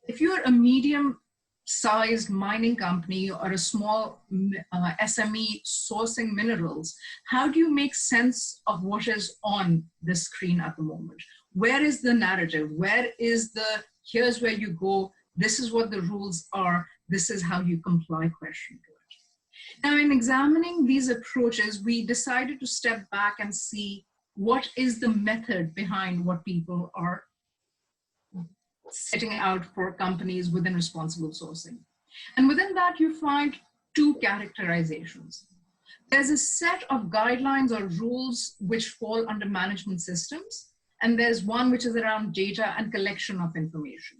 If you're a medium-sized mining company or a small SME sourcing minerals, how do you make sense of what is on the screen at the moment? Where is the narrative? Where is the, here's where you go, this is what the rules are, this is how you comply question to it. Now, in examining these approaches, we decided to step back and see what is the method behind what people are setting out for companies within responsible sourcing. And within that, you find two characterizations. There's a set of guidelines or rules which fall under management systems, and there's one which is around data and collection of information.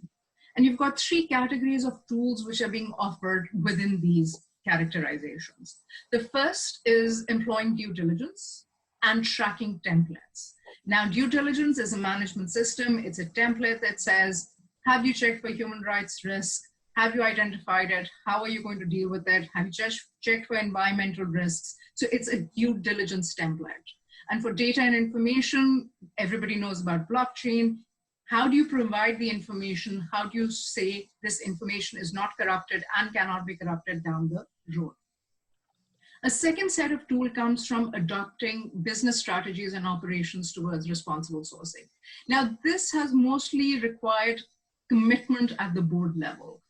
And you've got three categories of tools which are being offered within these characterizations. The first is employing due diligence and tracking templates. Now, due diligence is a management system. It's a template that says, have you checked for human rights risk? Have you identified it? How are you going to deal with it? Have you checked for environmental risks? So it's a due diligence template. And for data and information, everybody knows about blockchain. How do you provide the information? How do you say this information is not corrupted and cannot be corrupted down the road? A second set of tool comes from adopting business strategies and operations towards responsible sourcing. Now, this has mostly required commitment at the board level,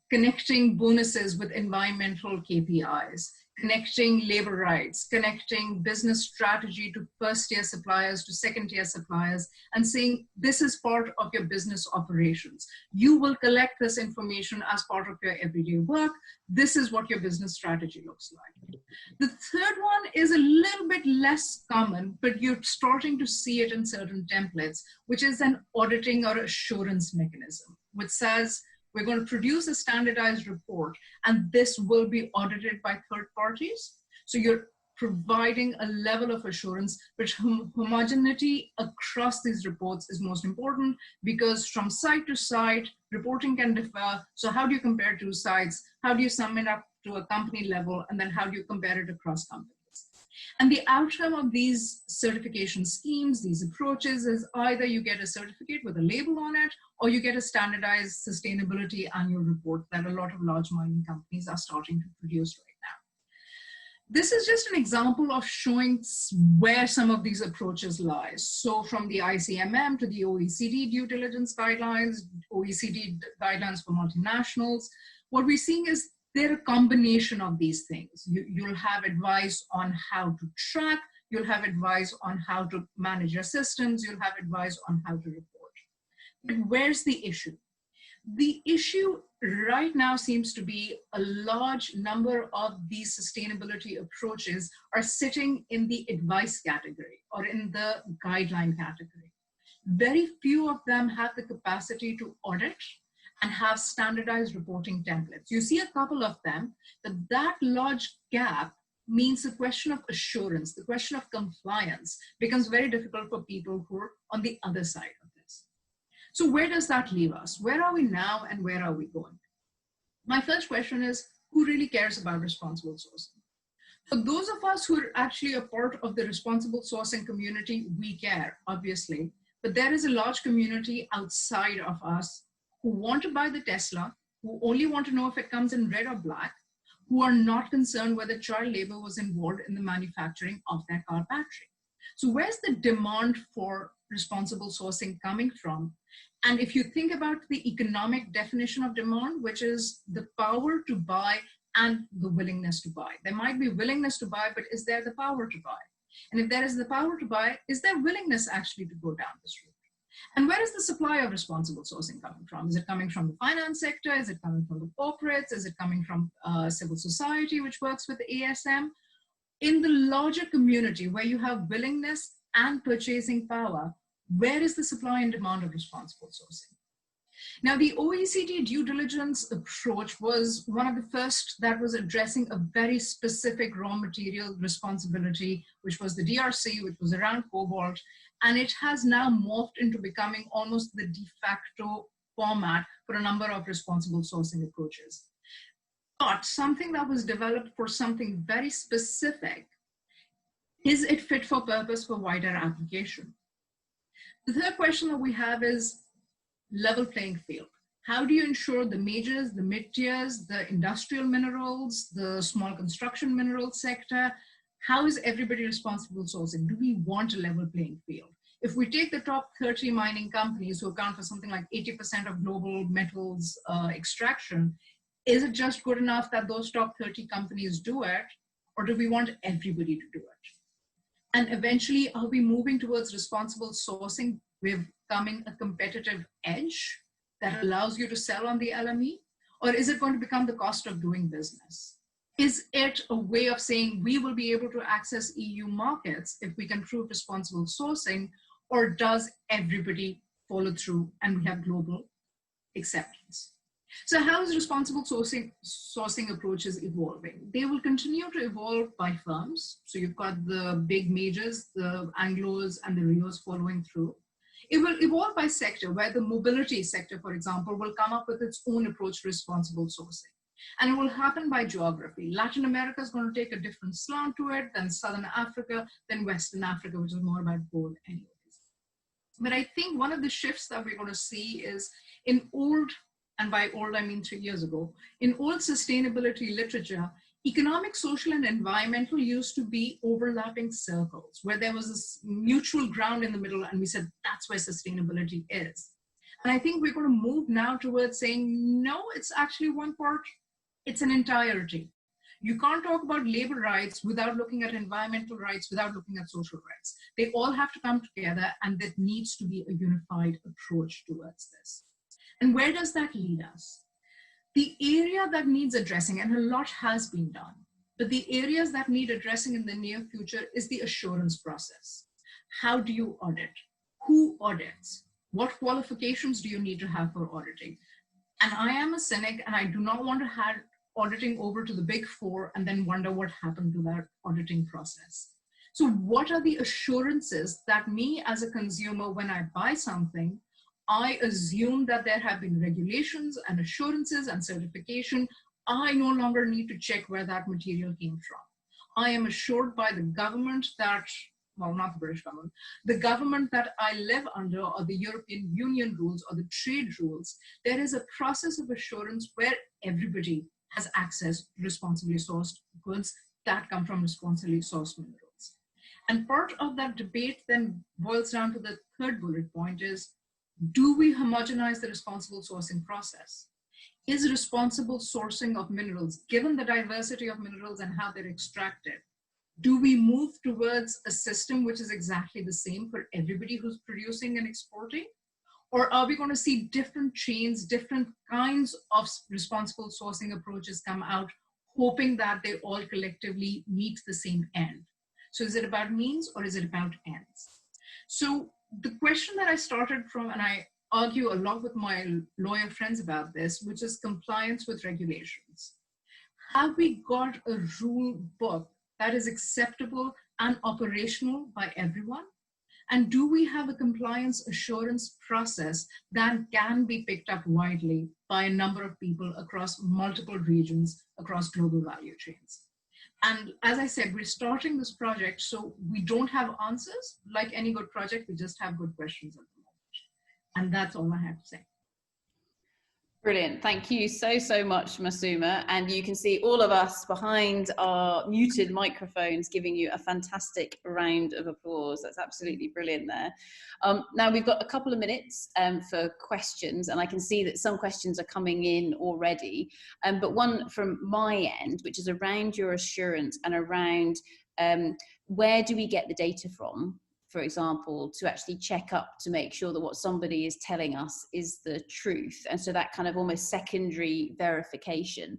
connecting bonuses with environmental KPIs, connecting labor rights, connecting business strategy to first-tier suppliers, to second-tier suppliers, and saying this is part of your business operations. You will collect this information as part of your everyday work. This is what your business strategy looks like. The third one is a little bit less common, but you're starting to see it in certain templates, which is an auditing or assurance mechanism, which says, we're going to produce a standardized report, and this will be audited by third parties. So you're providing a level of assurance, which homogeneity across these reports is most important, because from site to site, reporting can differ. So how do you compare two sites? How do you sum it up to a company level? And then how do you compare it across companies? And the outcome of these certification schemes, these approaches, is either you get a certificate with a label on it, or you get a standardized sustainability annual report that a lot of large mining companies are starting to produce right now. This is just an example of showing where some of these approaches lie. So from the ICMM to the OECD due diligence guidelines, OECD guidelines for multinationals, what we're seeing is they're a combination of these things. You'll have advice on how to track, you'll have advice on how to manage your systems, you'll have advice on how to report. But where's the issue? The issue right now seems to be a large number of these sustainability approaches are sitting in the advice category or in the guideline category. Very few of them have the capacity to audit and have standardized reporting templates. You see a couple of them, but that large gap means the question of assurance, the question of compliance becomes very difficult for people who are on the other side of this. So where does that leave us? Where are we now and where are we going? My first question is, who really cares about responsible sourcing? For those of us who are actually a part of the responsible sourcing community, we care, obviously, but there is a large community outside of us who want to buy the Tesla, who only want to know if it comes in red or black, who are not concerned whether child labor was involved in the manufacturing of their car battery. So where's the demand for responsible sourcing coming from? And if you think about the economic definition of demand, which is the power to buy and the willingness to buy. There might be willingness to buy, but is there the power to buy? And if there is the power to buy, is there willingness actually to go down this route? And where is the supply of responsible sourcing coming from? Is it coming from the finance sector? Is it coming from the corporates? Is it coming from civil society, which works with ASM? In the larger community where you have willingness and purchasing power, where is the supply and demand of responsible sourcing? Now, the OECD due diligence approach was one of the first that was addressing a very specific raw material responsibility, which was the DRC, which was around cobalt, and it has now morphed into becoming almost the de facto format for a number of responsible sourcing approaches. But something that was developed for something very specific, is it fit for purpose for wider application? The third question that we have is level playing field. How do you ensure the majors, the mid-tiers, the industrial minerals, the small construction mineral sector? How is everybody responsible sourcing? Do we want a level playing field? If we take the top 30 mining companies who account for something like 80% of global metals extraction, is it just good enough that those top 30 companies do it, or do we want everybody to do it? And eventually, are we moving towards responsible sourcing becoming a competitive edge that allows you to sell on the LME? Or is it going to become the cost of doing business? Is it a way of saying we will be able to access EU markets if we can prove responsible sourcing, or does everybody follow through and we have global acceptance? So how is responsible sourcing approaches evolving? They will continue to evolve by firms. So you've got the big majors, the Anglos and the Rios following through. It will evolve by sector, where the mobility sector, for example, will come up with its own approach to responsible sourcing. And it will happen by geography. Latin America is going to take a different slant to it than Southern Africa, than Western Africa, which is more about gold anyways. But I think one of the shifts that we're going to see is in old, and by old I mean 3 years ago, in old sustainability literature, economic, social, and environmental used to be overlapping circles where there was this mutual ground in the middle, and we said that's where sustainability is. And I think we're going to move now towards saying, no, it's actually one part, it's an entirety. You can't talk about labor rights without looking at environmental rights, without looking at social rights. They all have to come together, and there needs to be a unified approach towards this. And where does that lead us? The area that needs addressing, and a lot has been done, but the areas that need addressing in the near future is the assurance process. How do you audit? Who audits? What qualifications do you need to have for auditing? And I am a cynic, and I do not want to hand auditing over to the big four and then wonder what happened to that auditing process. So what are the assurances that me as a consumer, when I buy something, I assume that there have been regulations and assurances and certification. I no longer need to check where that material came from. I am assured by the government that, well, not the British government, the government that I live under, or the European Union rules or the trade rules. There is a process of assurance where everybody has access to responsibly sourced goods that come from responsibly sourced minerals. And part of that debate then boils down to the third bullet point is, do we homogenize the responsible sourcing process? Is responsible sourcing of minerals, given the diversity of minerals and how they're extracted, do we move towards a system which is exactly the same for everybody who's producing and exporting? Or are we going to see different chains, different kinds of responsible sourcing approaches come out, hoping that they all collectively meet the same end? So is it about means, or is it about ends? So the question that I started from, and I argue a lot with my lawyer friends about this, which is compliance with regulations. Have we got a rule book that is acceptable and operational by everyone? And do we have a compliance assurance process that can be picked up widely by a number of people across multiple regions, across global value chains? And as I said, we're starting this project, so we don't have answers. Like any good project, we just have good questions at the moment. And that's all I have to say. Brilliant. Thank you so much, Masuma. And you can see all of us behind our muted microphones giving you a fantastic round of applause. That's absolutely brilliant there. Now we've got a couple of minutes for questions, and I can see that some questions are coming in already. But one from my end, which is around your assurance and around where do we get the data from, for example, to actually check up to make sure that what somebody is telling us is the truth. And so that kind of almost secondary verification,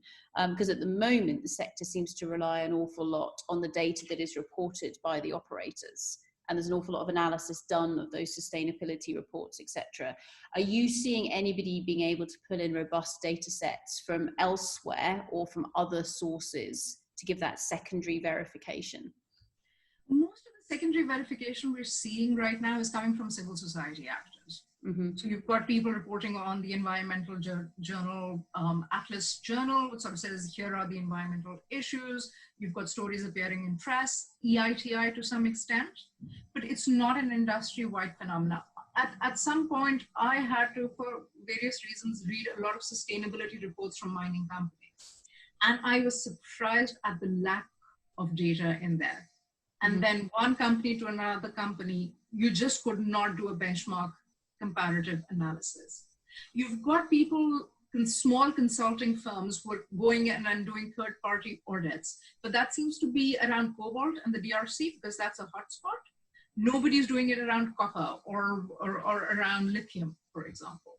because at the moment, the sector seems to rely an awful lot on the data that is reported by the operators. And there's an awful lot of analysis done of those sustainability reports, etc. Are you seeing anybody being able to pull in robust data sets from elsewhere or from other sources to give that secondary verification? Most of the secondary verification we're seeing right now is coming from civil society actors. Mm-hmm. So you've got people reporting on the environmental journal, Atlas Journal, which sort of says, here are the environmental issues. You've got stories appearing in press, EITI to some extent, but it's not an industry-wide phenomenon. at some point, I had to, for various reasons, read a lot of sustainability reports from mining companies. And I was surprised at the lack of data in there. And then one company to another company, you just could not do a benchmark comparative analysis. You've got people, small consulting firms who are going in and doing third-party audits, but that seems to be around cobalt and the DRC because that's a hotspot. Nobody's doing it around copper or around lithium, for example.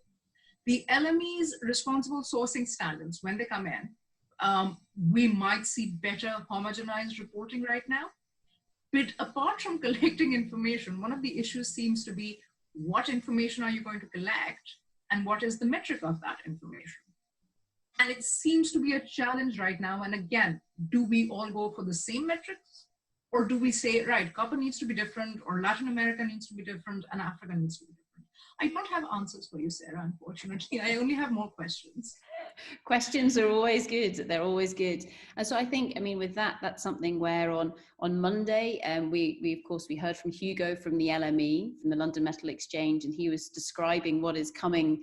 The LME's responsible sourcing standards, when they come in, we might see better homogenized reporting right now. But apart from collecting information, one of the issues seems to be what information are you going to collect and what is the metric of that information? And it seems to be a challenge right now. And again, do we all go for the same metrics? Or do we say, right, copper needs to be different, or Latin America needs to be different, and Africa needs to be different? I don't have answers for you, Sarah, unfortunately. I only have more questions. Questions are always good. They're always good. And so I think, I mean, with that, that's something where on Monday, we of course, we heard from Hugo from the LME, from the London Metal Exchange, and he was describing what is coming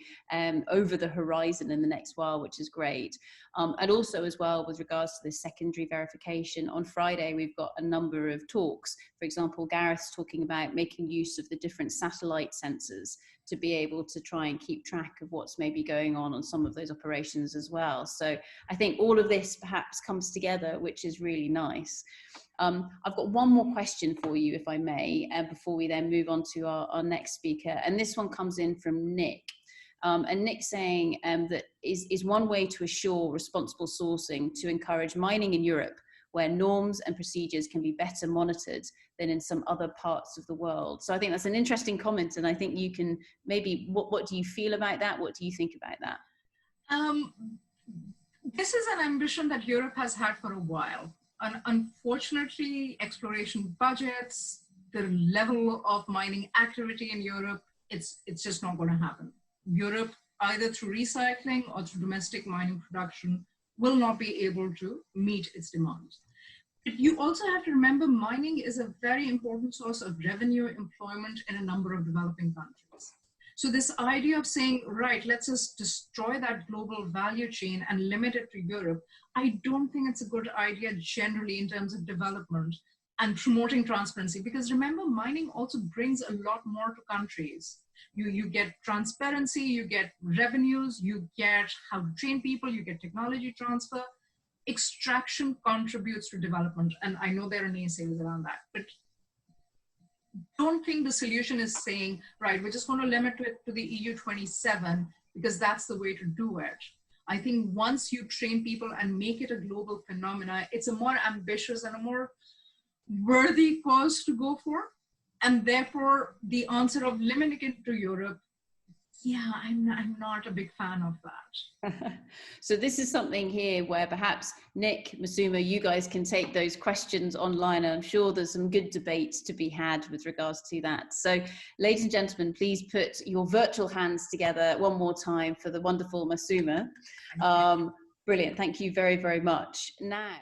over the horizon in the next while, which is great. And also as well, with regards to the secondary verification, on Friday, we've got a number of talks. For example, Gareth's talking about making use of the different satellite sensors to be able to try and keep track of what's maybe going on some of those operations as well. So I think all of this perhaps comes together, which is really nice. I've got one more question for you, if I may, before we then move on to our next speaker. And this one comes in from Nick. And Nick saying that is one way to assure responsible sourcing to encourage mining in Europe, where norms and procedures can be better monitored than in some other parts of the world. So I think that's an interesting comment, and I think you can maybe, what do you feel about that? What do you think about that? This is an ambition that Europe has had for a while. And unfortunately, exploration budgets, the level of mining activity in Europe, it's just not going to happen. Europe, either through recycling or through domestic mining production, will not be able to meet its demands. But you also have to remember mining is a very important source of revenue, employment in a number of developing countries. So this idea of saying, right, let's just destroy that global value chain and limit it to Europe, I don't think it's a good idea generally in terms of development and promoting transparency. Because remember, mining also brings a lot more to countries. You get transparency, you get revenues, you get how to train people, you get technology transfer. Extraction contributes to development. And I know there are naysayers around that, but don't think the solution is saying, right, we're just going to limit it to the EU 27 because that's the way to do it. I think once you train people and make it a global phenomena, it's a more ambitious and a more worthy cause to go for. And therefore, the answer of limiting it to Europe, yeah, I'm not a big fan of that. So this is something here where perhaps Nick, Masuma, you guys can take those questions online. And I'm sure there's some good debates to be had with regards to that. So ladies and gentlemen, please put your virtual hands together one more time for the wonderful Masuma. Brilliant. Thank you very, very much. Now.